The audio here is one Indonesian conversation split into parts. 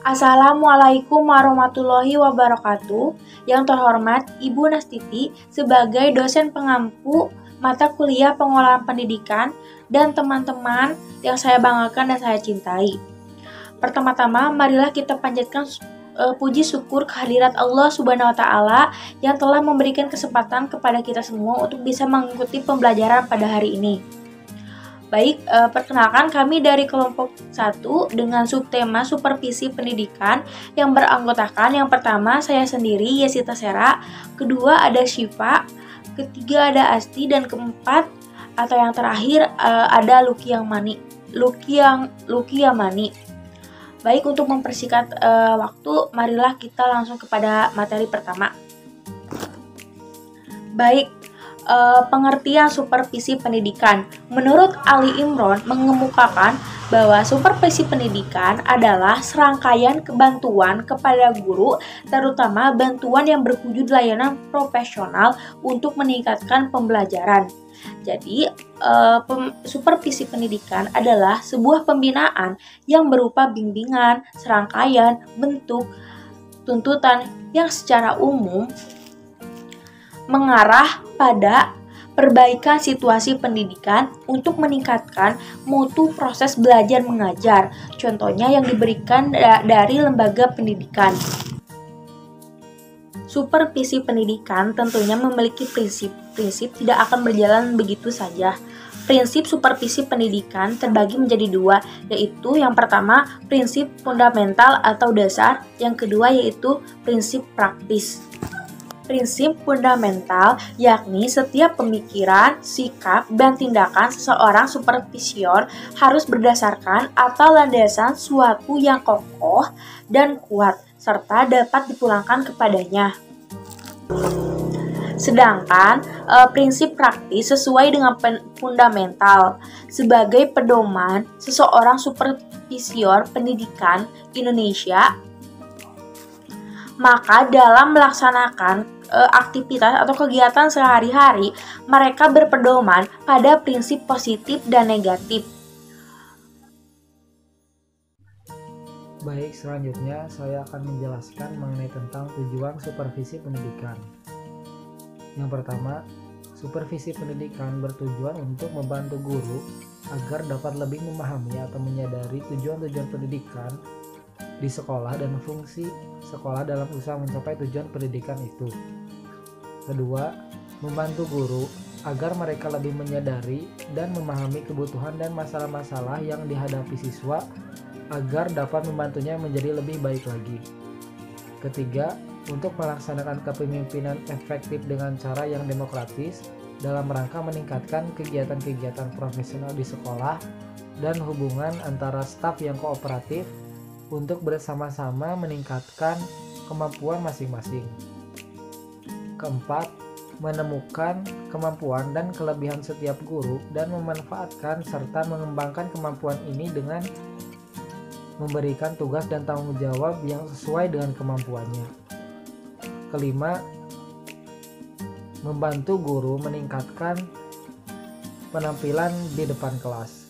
Assalamualaikum warahmatullahi wabarakatuh. Yang terhormat Ibu Nastiti sebagai dosen pengampu mata kuliah pengolahan pendidikan dan teman-teman yang saya banggakan dan saya cintai. Pertama-tama, marilah kita panjatkan puji syukur kehadirat Allah Subhanahu wa taala yang telah memberikan kesempatan kepada kita semua untuk bisa mengikuti pembelajaran pada hari ini. Baik, perkenalkan kami dari kelompok 1 dengan subtema supervisi pendidikan yang beranggotakan yang pertama saya sendiri Yesita Sera, kedua ada Syifa, ketiga ada Asti dan keempat atau yang terakhir ada Luki yang Mani. Baik, untuk mempersingkat waktu, marilah kita langsung kepada materi pertama. Baik, pengertian supervisi pendidikan. Menurut Ali Imron mengemukakan bahwa supervisi pendidikan adalah serangkaian bantuan kepada guru, terutama bantuan yang berwujud layanan profesional untuk meningkatkan pembelajaran. Jadi, supervisi pendidikan adalah sebuah pembinaan yang berupa bimbingan, serangkaian, bentuk, tuntutan yang secara umum mengarah pada perbaikan situasi pendidikan untuk meningkatkan mutu proses belajar mengajar. Contohnya yang diberikan dari lembaga pendidikan. Supervisi pendidikan tentunya memiliki prinsip tidak akan berjalan begitu saja. Prinsip supervisi pendidikan terbagi menjadi dua, yaitu yang pertama prinsip fundamental atau dasar, yang kedua yaitu prinsip praktis. Prinsip fundamental yakni setiap pemikiran, sikap, dan tindakan seseorang supervisor harus berdasarkan atau landasan suatu yang kokoh dan kuat, serta dapat dipulangkan kepadanya. Sedangkan prinsip praktis sesuai dengan fundamental sebagai pedoman seseorang supervisor pendidikan Indonesia, maka dalam melaksanakan aktivitas atau kegiatan sehari-hari, mereka berpedoman pada prinsip positif dan negatif. Baik, selanjutnya saya akan menjelaskan mengenai tentang tujuan supervisi pendidikan. Yang pertama, supervisi pendidikan bertujuan untuk membantu guru agar dapat lebih memahami atau menyadari tujuan-tujuan pendidikan di sekolah dan fungsi sekolah dalam usaha mencapai tujuan pendidikan itu. Kedua, membantu guru agar mereka lebih menyadari dan memahami kebutuhan dan masalah-masalah yang dihadapi siswa agar dapat membantunya menjadi lebih baik lagi. Ketiga, untuk melaksanakan kepemimpinan efektif dengan cara yang demokratis dalam rangka meningkatkan kegiatan-kegiatan profesional di sekolah dan hubungan antara staf yang kooperatif untuk bersama-sama meningkatkan kemampuan masing-masing. Keempat, menemukan kemampuan dan kelebihan setiap guru dan memanfaatkan serta mengembangkan kemampuan ini dengan memberikan tugas dan tanggung jawab yang sesuai dengan kemampuannya. Kelima, membantu guru meningkatkan penampilan di depan kelas.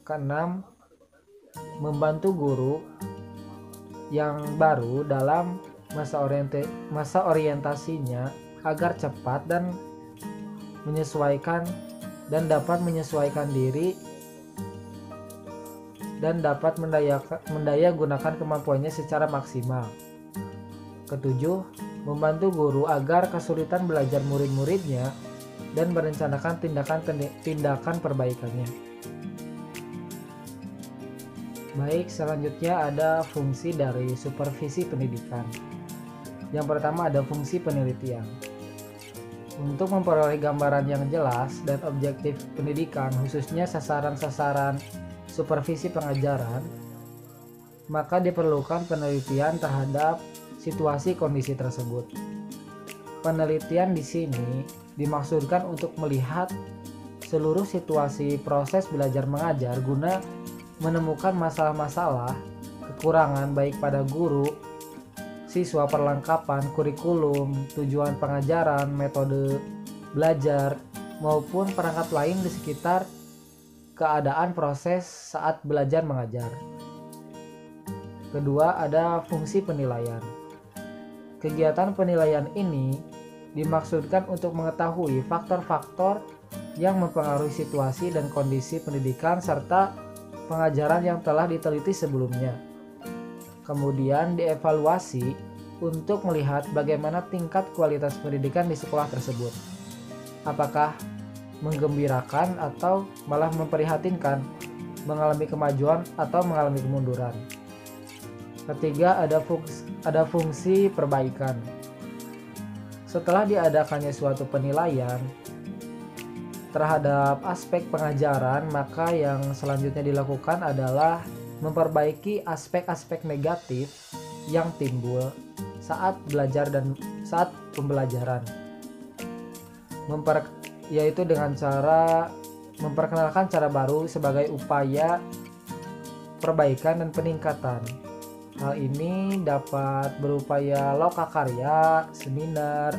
Keenam, membantu guru yang baru dalam masa orientasinya agar cepat dan menyesuaikan dan dapat menyesuaikan diri dan dapat mendaya gunakan kemampuannya secara maksimal. Ketujuh, membantu guru agar kesulitan belajar murid-muridnya dan merencanakan tindakan perbaikannya. Baik, selanjutnya ada fungsi dari supervisi pendidikan. Yang pertama ada fungsi penelitian. Untuk memperoleh gambaran yang jelas dan objektif pendidikan, khususnya sasaran-sasaran supervisi pengajaran, maka diperlukan penelitian terhadap situasi kondisi tersebut. Penelitian di sini dimaksudkan untuk melihat seluruh situasi proses belajar mengajar guna menemukan masalah-masalah, kekurangan baik pada guru, siswa, perlengkapan, kurikulum, tujuan pengajaran, metode belajar, maupun perangkat lain di sekitar keadaan proses saat belajar mengajar. Kedua, ada fungsi penilaian. Kegiatan penilaian ini dimaksudkan untuk mengetahui faktor-faktor yang mempengaruhi situasi dan kondisi pendidikan serta pengajaran yang telah diteliti sebelumnya. Kemudian dievaluasi untuk melihat bagaimana tingkat kualitas pendidikan di sekolah tersebut. Apakah menggembirakan atau malah memprihatinkan, mengalami kemajuan atau mengalami kemunduran. Ketiga, ada fungsi perbaikan. Setelah diadakannya suatu penilaian terhadap aspek pengajaran, maka yang selanjutnya dilakukan adalah memperbaiki aspek-aspek negatif yang timbul saat belajar dan saat pembelajaran. Yaitu dengan cara memperkenalkan cara baru sebagai upaya perbaikan dan peningkatan. Hal ini dapat berupaya lokakarya, seminar,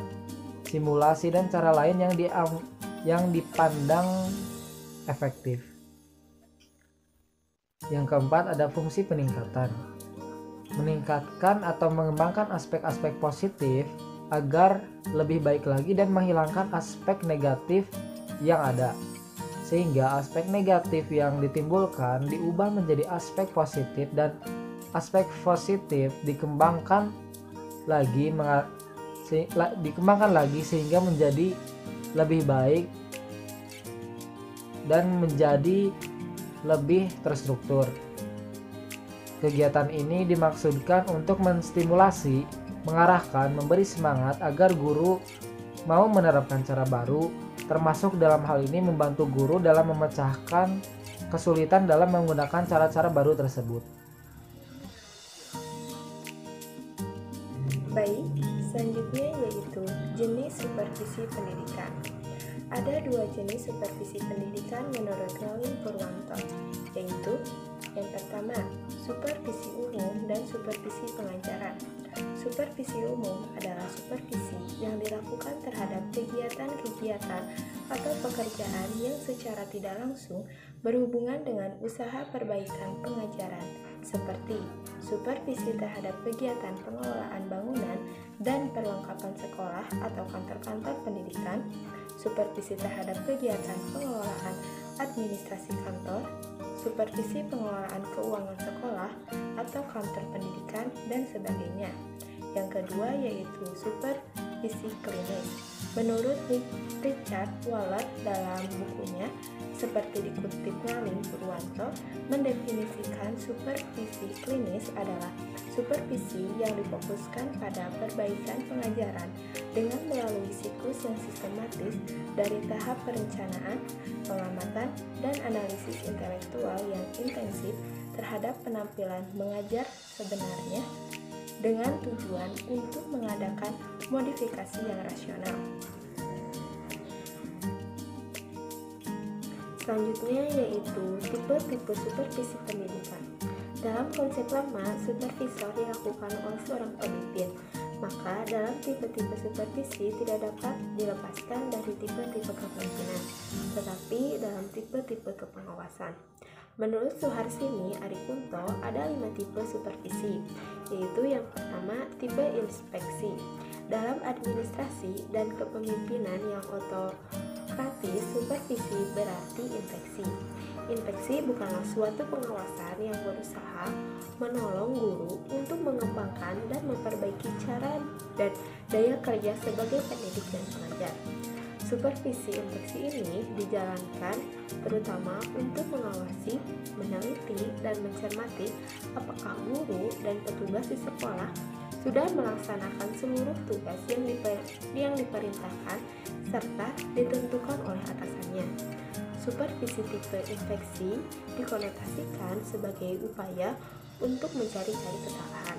simulasi, dan cara lain yang dipandang efektif. Yang keempat, ada fungsi peningkatan. Meningkatkan atau mengembangkan aspek-aspek positif agar lebih baik lagi dan menghilangkan aspek negatif yang ada, sehingga aspek negatif yang ditimbulkan diubah menjadi aspek positif dan aspek positif dikembangkan lagi sehingga menjadi lebih baik dan menjadi lebih terstruktur. Kegiatan ini dimaksudkan untuk menstimulasi, mengarahkan, memberi semangat agar guru mau menerapkan cara baru, termasuk dalam hal ini membantu guru dalam memecahkan kesulitan dalam menggunakan cara-cara baru tersebut. Baik, selanjutnya yaitu jenis supervisi pendidikan. Ada dua jenis supervisi pendidikan menurut Ngalin Purwanto, yaitu yang pertama, supervisi umum dan supervisi pengajaran. Supervisi umum adalah supervisi yang dilakukan terhadap kegiatan-kegiatan atau pekerjaan yang secara tidak langsung berhubungan dengan usaha perbaikan pengajaran, seperti supervisi terhadap kegiatan pengelolaan bangunan dan perlengkapan sekolah atau kantor-kantor pendidikan, supervisi terhadap kegiatan pengelolaan administrasi kantor, supervisi pengelolaan keuangan sekolah atau kantor pendidikan, dan sebagainya. Yang kedua yaitu supervisi klinis. Menurut Richard Waller dalam bukunya, seperti dikutip Ngalin Purwanto, mendefinisikan supervisi klinis adalah supervisi yang difokuskan pada perbaikan pengajaran dengan melalui siklus yang sistematis dari tahap perencanaan, pengamatan, dan analisis intelektual yang intensif terhadap penampilan mengajar sebenarnya dengan tujuan untuk mengadakan modifikasi yang rasional. Selanjutnya yaitu tipe-tipe supervisi pendidikan. Dalam konsep lama, supervisor dilakukan oleh seorang pemimpin, maka dalam tipe-tipe supervisi tidak dapat dilepaskan dari tipe-tipe kepemimpinan, tetapi dalam tipe-tipe kepengawasan. Menurut Suharsini Arikunto, ada 5 tipe supervisi, yaitu yang pertama, tipe inspeksi. Dalam administrasi dan kepemimpinan yang otokratis, supervisi berarti inspeksi. Inspeksi bukanlah suatu pengawasan yang berusaha menolong guru untuk mengembangkan dan memperbaiki cara dan daya kerja sebagai pendidik dan pengajar. Supervisi inspeksi ini dijalankan terutama untuk mengawasi, meneliti, dan mencermati apakah guru dan petugas di sekolah sudah melaksanakan seluruh tugas yang diperintahkan serta ditentukan oleh atasannya. Supervisi tipe inspeksi dikonotasikan sebagai upaya untuk mencari-cari kesalahan.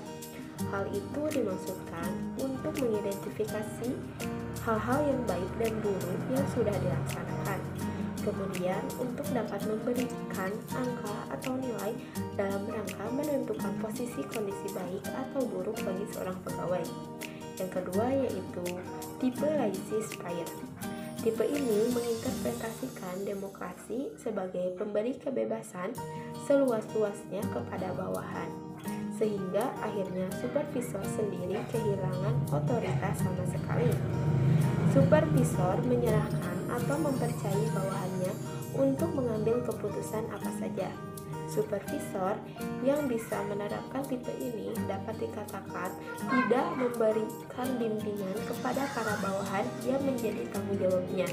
Hal itu dimaksudkan untuk mengidentifikasi hal-hal yang baik dan buruk yang sudah dilaksanakan. Kemudian untuk dapat memberikan angka atau nilai dalam rangka menentukan posisi kondisi baik atau buruk bagi seorang pegawai. Yang kedua yaitu tipe laissez-faire. Tipe ini menginterpretasikan demokrasi sebagai pemberi kebebasan seluas-luasnya kepada bawahan. sehingga akhirnya supervisor sendiri kehilangan otoritas sama sekali. Supervisor menyerahkan atau mempercayai bawahannya untuk mengambil keputusan apa saja. Supervisor yang bisa menerapkan tipe ini dapat dikatakan tidak memberikan bimbingan kepada para bawahan yang menjadi tanggung jawabnya.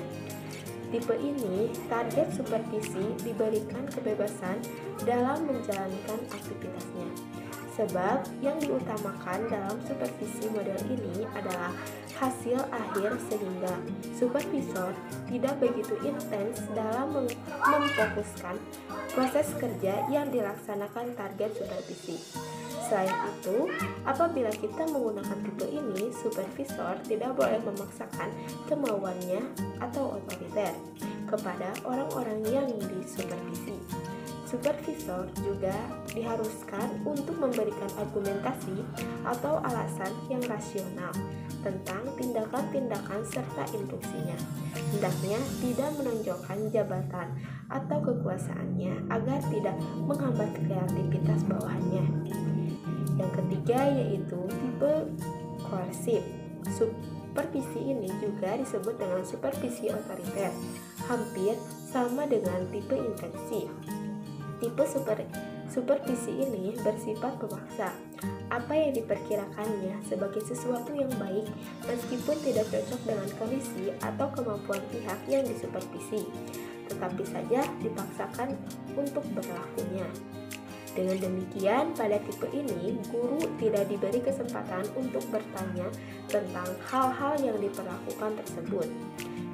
Tipe ini, target supervisi diberikan kebebasan dalam menjalankan aktivitasnya. Sebab yang diutamakan dalam supervisi model ini adalah hasil akhir, sehingga supervisor tidak begitu intens dalam memfokuskan proses kerja yang dilaksanakan target supervisi. Selain itu, apabila kita menggunakan tipe ini, supervisor tidak boleh memaksakan kemauannya atau otoriter kepada orang-orang yang disupervisi. Supervisor juga diharuskan untuk memberikan argumentasi atau alasan yang rasional tentang tindakan-tindakan serta instruksinya. Hendaknya tidak menonjolkan jabatan atau kekuasaannya agar tidak menghambat kreativitas bawahannya. Yang ketiga yaitu tipe koersif. Supervisi ini juga disebut dengan supervisi otoriter, hampir sama dengan tipe infeksi. Tipe supervisi ini bersifat memaksa. Apa yang diperkirakannya sebagai sesuatu yang baik meskipun tidak cocok dengan kondisi atau kemampuan pihak yang disupervisi, tetapi saja dipaksakan untuk berlakunya. Dengan demikian, pada tipe ini, guru tidak diberi kesempatan untuk bertanya tentang hal-hal yang diperlakukan tersebut.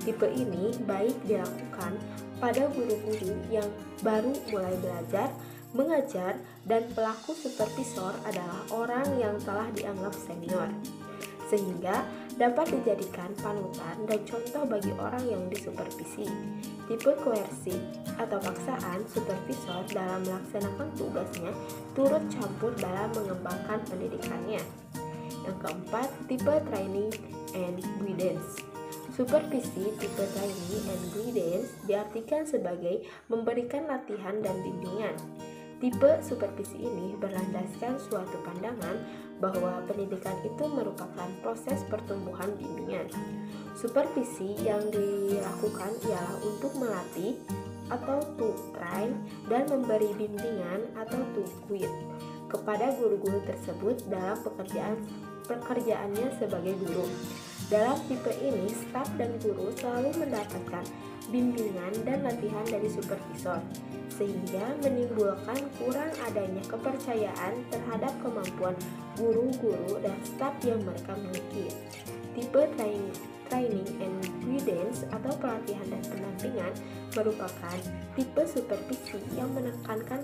Tipe ini baik dilakukan pada guru-guru yang baru mulai belajar, mengajar, dan pelaku supervisor adalah orang yang telah dianggap senior, sehingga dapat dijadikan panutan dan contoh bagi orang yang disupervisi. Tipe koersif atau paksaan, supervisor dalam melaksanakan tugasnya turut campur dalam mengembangkan pendidikannya. Yang keempat, tipe training and guidance. Supervisi tipe training and guidance diartikan sebagai memberikan latihan dan bimbingan. Tipe supervisi ini berlandaskan suatu pandangan bahwa pendidikan itu merupakan proses pertumbuhan bimbingan. Supervisi yang dilakukan ialah untuk melatih atau to train dan memberi bimbingan atau to guide kepada guru-guru tersebut dalam pekerjaannya sebagai guru. Dalam tipe ini, staf dan guru selalu mendapatkan bimbingan dan latihan dari supervisor, sehingga menimbulkan kurang adanya kepercayaan terhadap kemampuan guru-guru dan staf yang mereka miliki. Tipe training and guidance atau pelatihan dan pendampingan merupakan tipe supervisi yang menekankan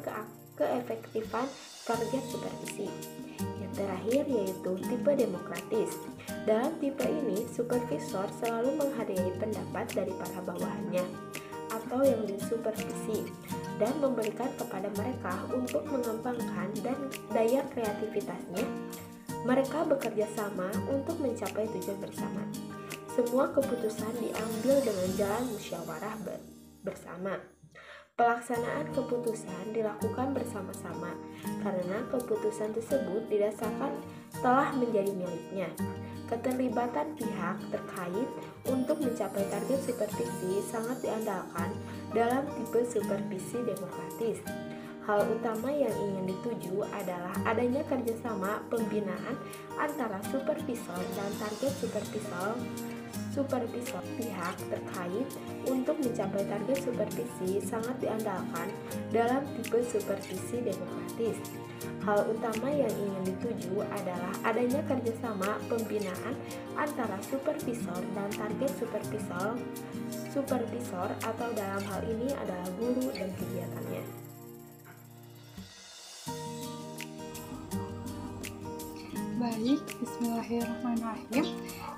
keefektifan target supervisi. Yang terakhir yaitu tipe demokratis. Dalam tipe ini, supervisor selalu menghargai pendapat dari para bawahannya atau yang disupervisi dan memberikan kepada mereka untuk mengembangkan dan daya kreativitasnya. Mereka bekerja sama untuk mencapai tujuan bersama. Semua keputusan diambil dengan jalan musyawarah bersama. Pelaksanaan keputusan dilakukan bersama-sama karena keputusan tersebut didasarkan telah menjadi miliknya. Keterlibatan pihak terkait untuk mencapai target supervisi sangat diandalkan dalam tipe supervisi demokratis. Hal utama yang ingin dituju adalah adanya kerjasama pembinaan antara supervisor dan target supervisor pihak terkait untuk mencapai target supervisi sangat diandalkan dalam tipe supervisi demokratis. Hal utama yang ingin dituju adalah adanya kerjasama pembinaan antara supervisor dan target supervisor atau dalam hal ini adalah guru dan kegiatannya. Baik, bismillahirrahmanirrahim.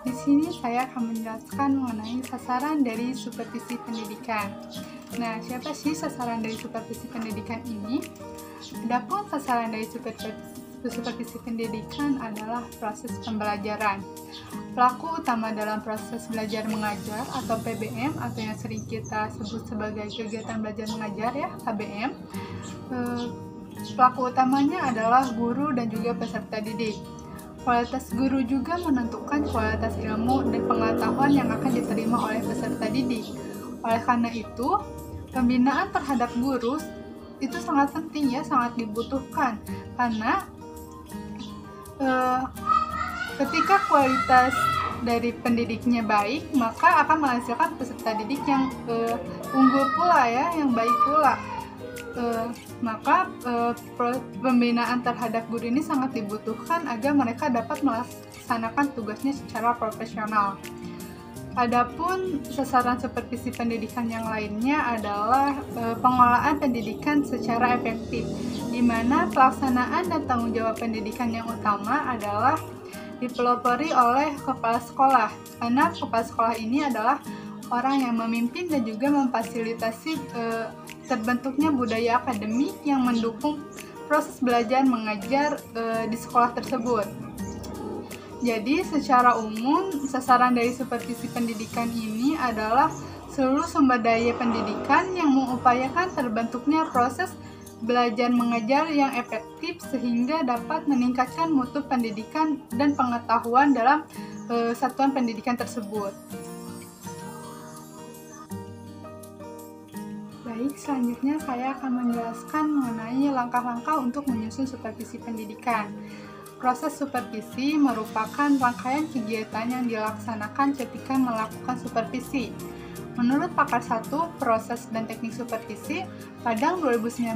Di sini saya akan menjelaskan mengenai sasaran dari supervisi pendidikan. Nah, siapa sih sasaran dari supervisi pendidikan ini? Adapun sasaran dari supervisi pendidikan adalah proses pembelajaran. Pelaku utama dalam proses belajar mengajar atau PBM atau yang sering kita sebut sebagai kegiatan belajar mengajar ya, KBM. pelaku utamanya adalah guru dan juga peserta didik. Kualitas guru juga menentukan kualitas ilmu dan pengetahuan yang akan diterima oleh peserta didik. Oleh karena itu, pembinaan terhadap guru itu sangat penting ya, sangat dibutuhkan karena ketika kualitas dari pendidiknya baik, maka akan menghasilkan peserta didik yang unggul pula ya, yang baik pula. Maka pembinaan terhadap guru ini sangat dibutuhkan agar mereka dapat melaksanakan tugasnya secara profesional. Adapun sasaran supervisi pendidikan yang lainnya adalah pengolahan pendidikan secara efektif, di mana pelaksanaan dan tanggung jawab pendidikan yang utama adalah dipelopori oleh kepala sekolah, karena kepala sekolah ini adalah orang yang memimpin dan juga memfasilitasi terbentuknya budaya akademik yang mendukung proses belajar mengajar di sekolah tersebut. Jadi secara umum sasaran dari supervisi pendidikan ini adalah seluruh sumber daya pendidikan yang mengupayakan terbentuknya proses belajar mengajar yang efektif sehingga dapat meningkatkan mutu pendidikan dan pengetahuan dalam satuan pendidikan tersebut. Baik, selanjutnya saya akan menjelaskan mengenai langkah-langkah untuk menyusun supervisi pendidikan. Proses supervisi merupakan rangkaian kegiatan yang dilaksanakan ketika melakukan supervisi. Menurut Pakar 1 Proses dan Teknik Supervisi, Padang 2019,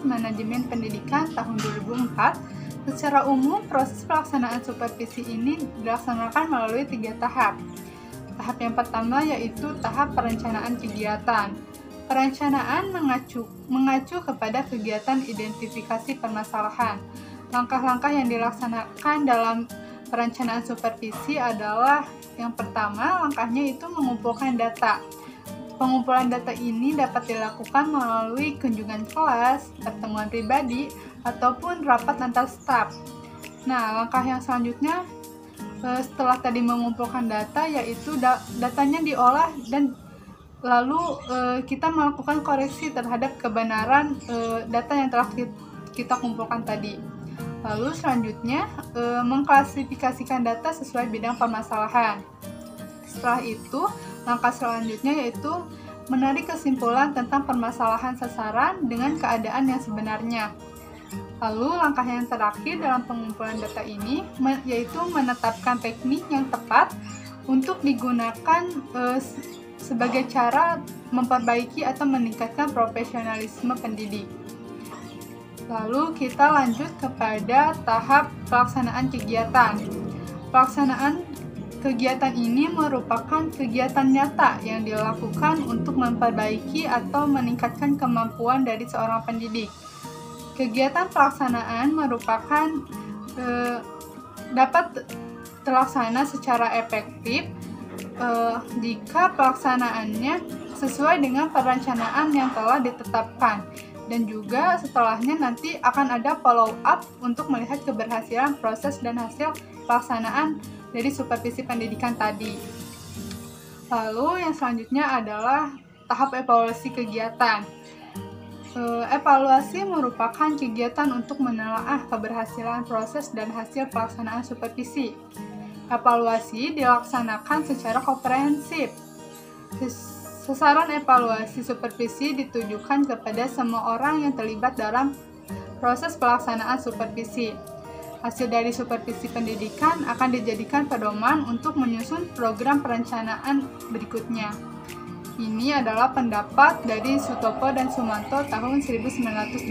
Manajemen Pendidikan tahun 2004, secara umum proses pelaksanaan supervisi ini dilaksanakan melalui 3 tahap. Tahap yang pertama yaitu tahap perencanaan kegiatan. Perencanaan mengacu kepada kegiatan identifikasi permasalahan. Langkah-langkah yang dilaksanakan dalam perencanaan supervisi adalah yang pertama, langkahnya itu mengumpulkan data. Pengumpulan data ini dapat dilakukan melalui kunjungan kelas, pertemuan pribadi, ataupun rapat antar staf. Nah, langkah yang selanjutnya setelah tadi mengumpulkan data yaitu datanya diolah dan lalu kita melakukan koreksi terhadap kebenaran data yang telah kita kumpulkan tadi. Lalu selanjutnya mengklasifikasikan data sesuai bidang permasalahan. Setelah itu, langkah selanjutnya yaitu menarik kesimpulan tentang permasalahan sasaran dengan keadaan yang sebenarnya. Lalu langkah yang terakhir dalam pengumpulan data ini yaitu menetapkan teknik yang tepat untuk digunakan sebagai cara memperbaiki atau meningkatkan profesionalisme pendidik. Lalu kita lanjut kepada tahap pelaksanaan kegiatan. Pelaksanaan kegiatan ini merupakan kegiatan nyata yang dilakukan untuk memperbaiki atau meningkatkan kemampuan dari seorang pendidik. Kegiatan pelaksanaan merupakan dapat terlaksana secara efektif jika pelaksanaannya sesuai dengan perencanaan yang telah ditetapkan. Dan juga setelahnya nanti akan ada follow up untuk melihat keberhasilan proses dan hasil pelaksanaan dari supervisi pendidikan tadi. Lalu yang selanjutnya adalah tahap evaluasi kegiatan. Evaluasi merupakan kegiatan untuk menelaah keberhasilan proses dan hasil pelaksanaan supervisi. Evaluasi dilaksanakan secara komprehensif. Sasaran evaluasi supervisi ditujukan kepada semua orang yang terlibat dalam proses pelaksanaan supervisi. Hasil dari supervisi pendidikan akan dijadikan pedoman untuk menyusun program perencanaan berikutnya. Ini adalah pendapat dari Sutopo dan Sumanto tahun 1984.